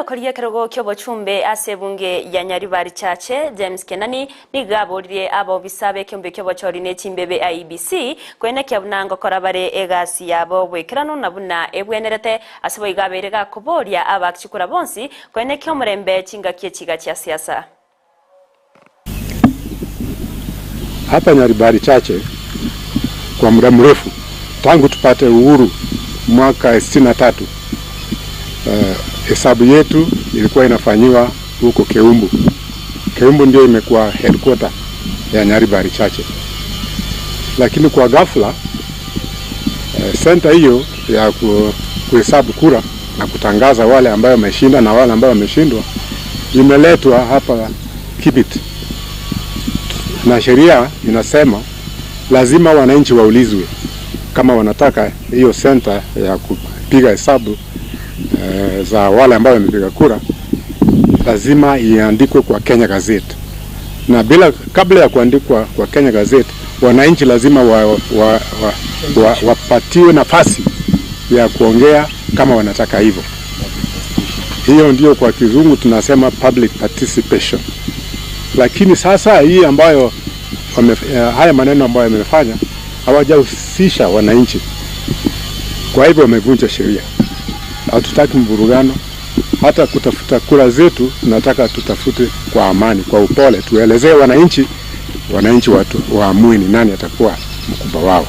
okoriye kerogo kyobochumbe ase bunge ya Nyaribari Chache James Kenani nigaborire abo bisabe kyombe kyobochori ne chimbebe IBC kwene kyabunango korabare egasi yabo bwekerano nabuna ebwenerete asebo igaberega kuboria abakchikura bonsi kwene kyomurembe chingakie chiga cha siasa. Hapa Nyaribari Chache kwa muda mrefu tangu tupate uhuru mwaka 63 hesabu yetu ilikuwa inafanywa huko Keumbu. Keumbu ndio imekuwa headquarter ya Nyaribari Chache. Lakini kwa ghafla center hiyo ya kuhesabu kura na kutangaza wale ambao wameshinda na wale ambao wameshindwa imeletwa hapa Kibit. Na sheria inasema lazima wananchi waulizwe kama wanataka hiyo center ya kupiga hesabu za wale ambao wamepiga kura, lazima iandikwe kwa Kenya Gazette. Na kabla ya kuandikwa kwa Kenya Gazette, wananchi lazima wapatiwe nafasi ya kuongea kama wanataka hivyo. Hiyo ndio kwa kizungu tunasema public participation. Lakini sasa hii ambayo haya maneno ambayo yamefanya hawajahusisha wananchi. Kwa hivyo wamevunja sheria. Hatutaki mvurugano, hata kutafuta kura zetu tunataka tutafute kwa amani, kwa upole, tuelezee wananchi watu waamue ni nani atakuwa mkubwa wao.